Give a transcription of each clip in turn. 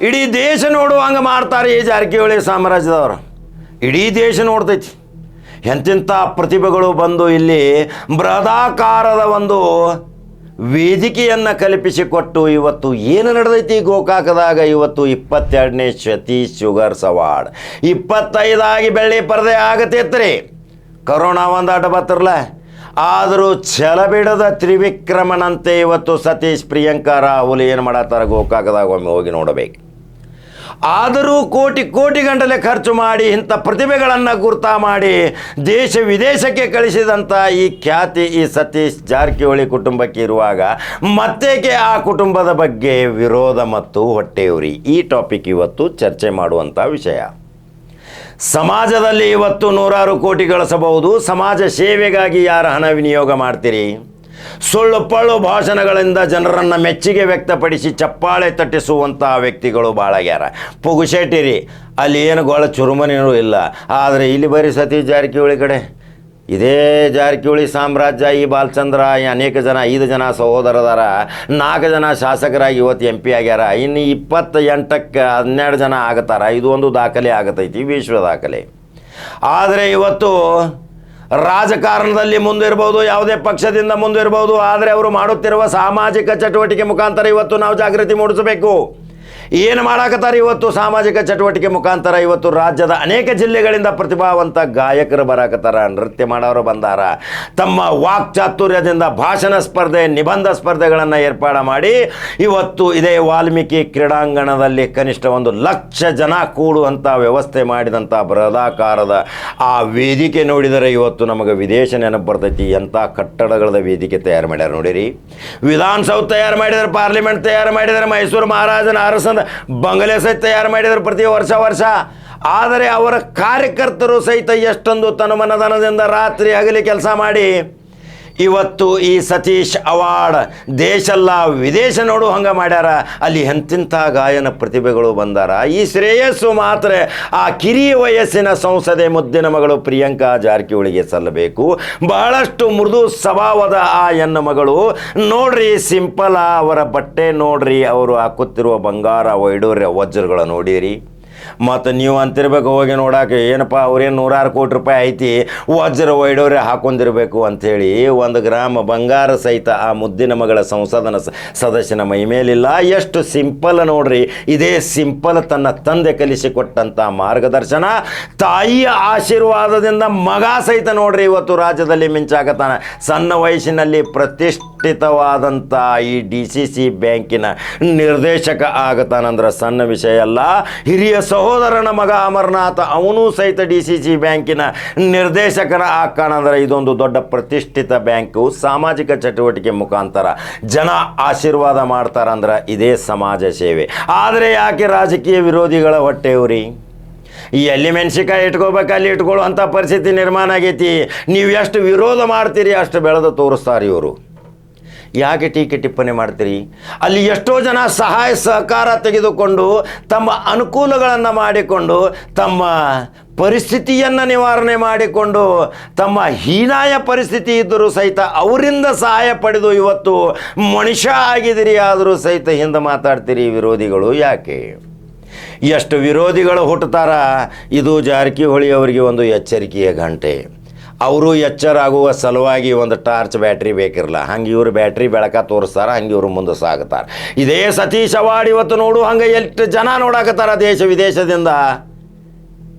ಇಡೀ ದೇಶ ನೋಡುವಂಗೆ ಮಾಡ್ತಾರೆ ಈ ಜಾರಕಿಹೊಳಿ ಸಾಮ್ರಾಜ್ಯದವರು. ಇಡೀ ದೇಶ ನೋಡ್ತೈತಿ. ಎಂತೆಂಥ ಪ್ರತಿಭೆಗಳು ಬಂದು ಇಲ್ಲಿ ಬೃಹದಾಕಾರದ ಒಂದು ವೇದಿಕೆಯನ್ನು ಕಲ್ಪಿಸಿಕೊಟ್ಟು ಇವತ್ತು ಏನು ನಡೆದೈತಿ ಗೋಕಾಕದಾಗ. ಇವತ್ತು 22ನೇ ಸತೀಶ್ ಶುಗರ್ಸ್ ಅವಾರ್ಡ್ 25 ಬೆಳ್ಳಿ ಪರದೆ ಆಗತೈತ್ರಿ. ಕರೋನಾ ಒಂದಾಟ ಬತ್ತಿರಲ್ಲ, ಆದರೂ ಛಲ ಬಿಡದ ತ್ರಿವಿಕ್ರಮನಂತೆ ಇವತ್ತು ಸತೀಶ್ ಪ್ರಿಯಾಂಕಾ ರಾಹುಲ್ ಏನು ಮಾಡತ್ತಾರ ಗೋಕಾಕದಾಗ ಒಮ್ಮೆ ಹೋಗಿ ನೋಡಬೇಕು. ಆದರೂ ಕೋಟಿ ಗಂಟಲೆ ಖರ್ಚು ಮಾಡಿ ಇಂಥ ಪ್ರತಿಭೆಗಳನ್ನು ಗುರ್ತ ಮಾಡಿ ದೇಶ ವಿದೇಶಕ್ಕೆ ಕಳಿಸಿದಂಥ ಈ ಖ್ಯಾತಿ ಈ ಸತೀಶ್ ಜಾರಕಿಹೊಳಿ ಕುಟುಂಬಕ್ಕೆ ಇರುವಾಗ ಮತ್ತೇಕೆ ಆ ಕುಟುಂಬದ ಬಗ್ಗೆ ವಿರೋಧ ಮತ್ತು ಹೊಟ್ಟೆಯುರಿ? ಈ ಟಾಪಿಕ್ ಇವತ್ತು ಚರ್ಚೆ ಮಾಡುವಂಥ ವಿಷಯ. ಸಮಾಜದಲ್ಲಿ ಇವತ್ತು ನೂರಾರು ಕೋಟಿ ಗಳಿಸಬಹುದು. ಸಮಾಜ ಸೇವೆಗಾಗಿ ಯಾರ ಹಣ ವಿನಿಯೋಗ ಮಾಡ್ತೀರಿ? ಸುಳ್ಳು ಪಳ್ಳು ಭಾಷಣಗಳಿಂದ ಜನರನ್ನು ಮೆಚ್ಚುಗೆ ವ್ಯಕ್ತಪಡಿಸಿ ಚಪ್ಪಾಳೆ ತಟ್ಟಿಸುವಂಥ ವ್ಯಕ್ತಿಗಳು ಭಾಳಾಗ್ಯಾರ. ಪುಗುಶೆಟ್ಟಿರಿ ಅಲ್ಲಿ ಏನು ಗೋಳ ಚುರುಮನೇನೂ ಇಲ್ಲ. ಆದರೆ ಇಲ್ಲಿ ಬರೀ ಸತೀಶ್ ಜಾರಕಿಹೊಳಿ ಕಡೆ ಇದೇ ಜಾರಕಿಹೊಳಿ ಸಾಮ್ರಾಜ್ಯ. ಈ ಬಾಲಚಂದ್ರ ಅನೇಕ ಜನ 5 ಜನ ಸಹೋದರದಾರ, 4 ಜನ ಶಾಸಕರಾಗಿ ಇವತ್ತು MP ಆಗ್ಯಾರ. ಇನ್ನು 28ಕ್ಕೆ 12 ಜನ ಆಗತ್ತಾರ. ಇದು ಒಂದು ದಾಖಲೆ ಆಗತೈತಿ, ವಿಶ್ವ ದಾಖಲೆ. ಆದರೆ ಇವತ್ತು ರಾಜಕಾರಣದಲ್ಲಿ ಮುಂದಿರ್ಬೋದು, ಯಾವುದೇ ಪಕ್ಷದಿಂದ ಮುಂದಿರ್ಬೋದು, ಆದರೆ ಅವರು ಮಾಡುತ್ತಿರುವ ಸಾಮಾಜಿಕ ಚಟುವಟಿಕೆ ಮುಖಾಂತರ ಇವತ್ತು ನಾವು ಜಾಗೃತಿ ಮೂಡಿಸಬೇಕು. ಏನು ಮಾಡಾಕತ್ತಾರೆ ಇವತ್ತು ಸಾಮಾಜಿಕ ಚಟುವಟಿಕೆ ಮುಖಾಂತರ? ಇವತ್ತು ರಾಜ್ಯದ ಅನೇಕ ಜಿಲ್ಲೆಗಳಿಂದ ಪ್ರತಿಭಾವಂತ ಗಾಯಕರು ಬರಾಕತ್ತಾರ, ನೃತ್ಯ ಮಾಡೋರು ಬಂದಾರ. ತಮ್ಮ ವಾಕ್ಚಾತುರ್ಯದಿಂದ ಭಾಷಣ ಸ್ಪರ್ಧೆ, ನಿಬಂಧ ಸ್ಪರ್ಧೆಗಳನ್ನು ಏರ್ಪಾಡು ಮಾಡಿ ಇವತ್ತು ಇದೇ ವಾಲ್ಮೀಕಿ ಕ್ರೀಡಾಂಗಣದಲ್ಲಿ ಕನಿಷ್ಠ 1,00,000 ಜನ ಕೂಡುವಂಥ ವ್ಯವಸ್ಥೆ ಮಾಡಿದಂಥ ಬೃಹದಾಕಾರದ ಆ ವೇದಿಕೆ ನೋಡಿದರೆ ಇವತ್ತು ನಮಗೆ ವಿದೇಶ ನೆನಪು ಬರ್ತೈತಿ. ಎಂಥ ಕಟ್ಟಡಗಳ ವೇದಿಕೆ ತಯಾರು ಮಾಡ್ಯಾರ ನೋಡಿರಿ. ವಿಧಾನಸೌಧ ತಯಾರು ಮಾಡಿದ್ದಾರೆ, ಪಾರ್ಲಿಮೆಂಟ್ ತಯಾರು ಮಾಡಿದ್ದಾರೆ, ಮೈಸೂರು ಮಹಾರಾಜನ ಅರಸನ ಬಂಗಲೆ ಸಹಿತ ತಯಾರು ಮಾಡಿದ್ದಾರೆ ಪ್ರತಿ ವರ್ಷ. ಆದರೆ ಅವರ ಕಾರ್ಯಕರ್ತರು ಸಹಿತ ಎಷ್ಟೊಂದು ತನುಮನಧನದಿಂದ ರಾತ್ರಿ ಹಗಲಿ ಕೆಲಸ ಮಾಡಿ ಇವತ್ತು ಈ ಸತೀಶ್ ಅವಾರ್ಡ್ ದೇಶಲ್ಲ ವಿದೇಶ ನೋಡು ಹಂಗೆ ಮಾಡ್ಯಾರ. ಅಲ್ಲಿ ಎಂತಿಂಥ ಗಾಯನ ಪ್ರತಿಭೆಗಳು ಬಂದಾರ. ಈ ಶ್ರೇಯಸ್ಸು ಮಾತ್ರ ಆ ಕಿರಿಯ ವಯಸ್ಸಿನ ಸಂಸದೆ ಮುದ್ದಿನ ಮಗಳು ಪ್ರಿಯಾಂಕಾ ಜಾರಕಿಹೊಳಿಗೆ ಸಲ್ಲಬೇಕು. ಬಹಳಷ್ಟು ಮೃದು ಸ್ವಭಾವದ ಆ ಹೆಣ್ಣು ಮಗಳು ನೋಡ್ರಿ, ಸಿಂಪಲ್ ಅವರ ಬಟ್ಟೆ ನೋಡ್ರಿ, ಅವರು ಹಾಕುತ್ತಿರುವ ಬಂಗಾರ ವೈಡೂರ್ಯ ವಜ್ರಗಳು ನೋಡಿರಿ. ಮತ್ತು ನೀವು ಅಂತಿರ್ಬೇಕು ಹೋಗಿ ನೋಡೋಕೆ, ಏನಪ್ಪ ಅವ್ರೇನು 100 ಕೋಟಿ ರೂಪಾಯಿ ಐತಿ, ವಜ್ರ ವೈಡೂರ್ಯ ಹಾಕೊಂಡಿರಬೇಕು ಅಂಥೇಳಿ. 1 ಗ್ರಾಮ ಬಂಗಾರ ಸಹಿತ ಆ ಮುದ್ದಿನ ಮಗಳ ಸಂಸದನ ಸದಸ್ಯನ ಮೈ ಮೇಲಿಲ್ಲ. ಎಷ್ಟು ಸಿಂಪಲ್ ನೋಡ್ರಿ. ಇದೇ ಸಿಂಪಲ್ ತನ್ನ ತಂದೆ ಕಲಿಸಿಕೊಟ್ಟಂಥ ಮಾರ್ಗದರ್ಶನ, ತಾಯಿಯ ಆಶೀರ್ವಾದದಿಂದ ಮಗ ಸಹಿತ ನೋಡ್ರಿ ಇವತ್ತು ರಾಜ್ಯದಲ್ಲಿ ಮಿಂಚಾಕತಾನ. ಸಣ್ಣ ವಯಸ್ಸಿನಲ್ಲಿ ಪ್ರತಿಷ್ಠಿತವಾದಂಥ ಈ DCC ಬ್ಯಾಂಕಿನ ನಿರ್ದೇಶಕ ಆಗತಾನಂದ್ರೆ ಸಣ್ಣ ವಿಷಯ ಅಲ್ಲ. ಹಿರಿಯ ಸಹೋದರನ ಮಗ ಅಮರನಾಥ ಅವನು ಸಹಿತ DCC ಬ್ಯಾಂಕಿನ ನಿರ್ದೇಶಕನ ಆಕಾಣಂದ್ರೆ ಇದೊಂದು ದೊಡ್ಡ ಪ್ರತಿಷ್ಠಿತ ಬ್ಯಾಂಕು. ಸಾಮಾಜಿಕ ಚಟುವಟಿಕೆ ಮುಖಾಂತರ ಜನ ಆಶೀರ್ವಾದ ಮಾಡ್ತಾರಂದ್ರೆ ಇದೇ ಸಮಾಜ ಸೇವೆ. ಆದರೆ ಯಾಕೆ ರಾಜಕೀಯ ವಿರೋಧಿಗಳ ಹೊಟ್ಟೆವ್ರಿ? ಎಲ್ಲಿ ಮೆಣಸಿಕಾಯಿ ಇಟ್ಕೋಬೇಕು ಅಲ್ಲಿ ಇಟ್ಕೊಳ್ಳುವಂಥ ಪರಿಸ್ಥಿತಿ ನಿರ್ಮಾಣ ಆಗೈತಿ. ನೀವು ಎಷ್ಟು ವಿರೋಧ ಮಾಡ್ತೀರಿ ಅಷ್ಟು ಬೆಳೆದು ತೋರಿಸ್ತಾರೆ ಇವರು. ಯಾಕೆ ಟೀಕೆ ಟಿಪ್ಪಣಿ ಮಾಡ್ತೀರಿ? ಅಲ್ಲಿ ಎಷ್ಟೋ ಜನ ಸಹಾಯ ಸಹಕಾರ ತೆಗೆದುಕೊಂಡು ತಮ್ಮ ಅನುಕೂಲಗಳನ್ನು ಮಾಡಿಕೊಂಡು ತಮ್ಮ ಪರಿಸ್ಥಿತಿಯನ್ನು ನಿವಾರಣೆ ಮಾಡಿಕೊಂಡು ತಮ್ಮ ಹೀನಾಯ ಪರಿಸ್ಥಿತಿ ಇದ್ದರೂ ಸಹಿತ ಅವರಿಂದ ಸಹಾಯ ಪಡೆದು ಇವತ್ತು ಮನುಷ್ಯ ಆಗಿದ್ದೀರಿ. ಆದರೂ ಸಹಿತ ಹಿಂದೆ ಮಾತಾಡ್ತೀರಿ ವಿರೋಧಿಗಳು. ಯಾಕೆ? ಎಷ್ಟು ವಿರೋಧಿಗಳು ಹುಟ್ಟುತ್ತಾರ. ಇದು ಜಾರಕಿಹೊಳಿ ಅವರಿಗೆ ಒಂದು ಎಚ್ಚರಿಕೆಯ ಗಂಟೆ. ಅವರು ಎಚ್ಚರಾಗುವ ಸಲುವಾಗಿ ಒಂದು ಟಾರ್ಚ್ ಬ್ಯಾಟ್ರಿ ಬೇಕಿರಲ್ಲ, ಹಂಗೆ ಇವರು ಬ್ಯಾಟ್ರಿ ಬೆಳಕ ತೋರಿಸ್ತಾರೆ, ಹಂಗೆ ಇವರು ಮುಂದೆ ಸಾಗುತ್ತಾರೆ. ಇದೇ ಸತೀಶ್ ಅವಾರ್ಡ್ ಇವತ್ತು ನೋಡು ಹಂಗೆ ಎಷ್ಟು ಜನ ನೋಡಾಕತ್ತಾರ ದೇಶ ವಿದೇಶದಿಂದ.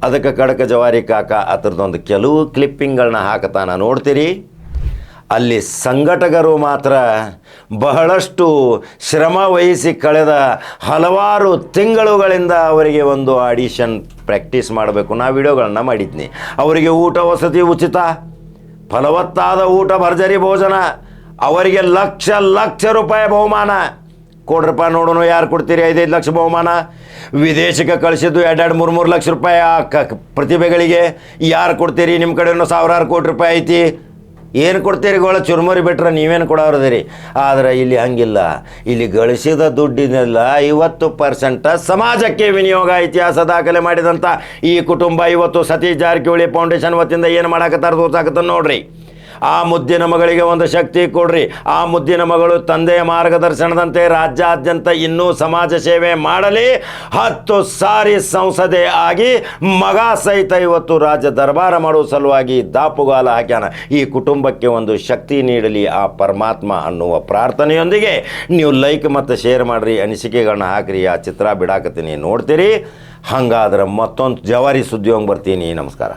ಅದಕ್ಕೆ ಕಡಕ ಜವಾರಿ ಕಾಕ ಅದರದೊಂದು ಕೆಲವು ಕ್ಲಿಪ್ಪಿಂಗ್ಗಳನ್ನ ಹಾಕತಾನ ನೋಡ್ತೀರಿ. ಅಲ್ಲಿ ಸಂಘಟಕರು ಮಾತ್ರ ಬಹಳಷ್ಟು ಶ್ರಮ ವಹಿಸಿ ಕಳೆದ ಹಲವಾರು ತಿಂಗಳುಗಳಿಂದ ಅವರಿಗೆ ಒಂದು ಆಡಿಷನ್ ಪ್ರಾಕ್ಟೀಸ್ ಮಾಡಬೇಕು. ನಾ ವಿಡಿಯೋಗಳನ್ನ ಮಾಡಿದ್ನಿ. ಅವರಿಗೆ ಊಟ ವಸತಿ ಉಚಿತ, ಫಲವತ್ತಾದ ಊಟ, ಭರ್ಜರಿ ಭೋಜನ, ಅವರಿಗೆ ಲಕ್ಷ ರೂಪಾಯಿ ಬಹುಮಾನ. ಕೊಡ್ರಪ್ಪ ನೋಡೋಣ ಯಾರು ಕೊಡ್ತೀರಿ 5-5 ಲಕ್ಷ ಬಹುಮಾನ. ವಿದೇಶಕ್ಕೆ ಕಳಿಸಿದ್ದು 2-3 ಲಕ್ಷ ರೂಪಾಯಿ ಪ್ರತಿಭೆಗಳಿಗೆ ಯಾರು ಕೊಡ್ತೀರಿ? ನಿಮ್ಮ ಕಡೆಯೂ 1000 ಕೋಟಿ ರೂಪಾಯಿ ಐತಿ, ಏನು ಕೊಡ್ತೀರಿ? ಗೋಳ ಚುರುಮುರಿ ಬಿಟ್ರೆ ನೀವೇನು ಕೊಡೋರದಿರಿ. ಆದರೆ ಇಲ್ಲಿ ಹಂಗಿಲ್ಲ. ಇಲ್ಲಿ ಗಳಿಸಿದ ದುಡ್ಡಿನೆಲ್ಲ 50% ಸಮಾಜಕ್ಕೆ ವಿನಿಯೋಗ. ಇತಿಹಾಸ ದಾಖಲೆ ಮಾಡಿದಂಥ ಈ ಕುಟುಂಬ ಇವತ್ತು ಸತೀಶ್ ಜಾರಕಿಹೊಳಿ ಫೌಂಡೇಶನ್ ವತಿಯಿಂದ ಏನು ಮಾಡಾಕತ್ತಾರ ತೋರ್ಸಾಕತ್ತ ನೋಡ್ರಿ. ಆ ಮುದ್ದಿನ ಮಗಳಿಗೆ ಒಂದು ಶಕ್ತಿ ಕೊಡ್ರಿ. ಆ ಮುದ್ದಿನ ಮಗಳು ತಂದೆಯ ಮಾರ್ಗದರ್ಶನದಂತೆ ರಾಜ್ಯಾದ್ಯಂತ ಇನ್ನೂ ಸಮಾಜ ಸೇವೆ ಮಾಡಲಿ. 10 ಸಾರಿ ಸಂಸದೆ ಆಗಿ ಮಗ ಸಹಿತ ಇವತ್ತು ರಾಜ್ಯ ದರ್ಬಾರ ಮಾಡುವ ಸಲುವಾಗಿ ದಾಪುಗಾಲ ಹಾಕ್ಯಾನ. ಈ ಕುಟುಂಬಕ್ಕೆ ಒಂದು ಶಕ್ತಿ ನೀಡಲಿ ಆ ಪರಮಾತ್ಮ ಅನ್ನುವ ಪ್ರಾರ್ಥನೆಯೊಂದಿಗೆ ನೀವು ಲೈಕ್ ಮತ್ತು ಶೇರ್ ಮಾಡಿರಿ, ಅನಿಸಿಕೆಗಳನ್ನ ಹಾಕಿರಿ. ಆ ಚಿತ್ರ ಬಿಡಾಕತ್ತೀನಿ, ನೋಡ್ತೀರಿ. ಹಂಗಾದ್ರೆ ಮತ್ತೊಂದು ಜವಾರಿ ಸುದ್ದಿಯೊಂಗೆ ಬರ್ತೀನಿ. ನಮಸ್ಕಾರ.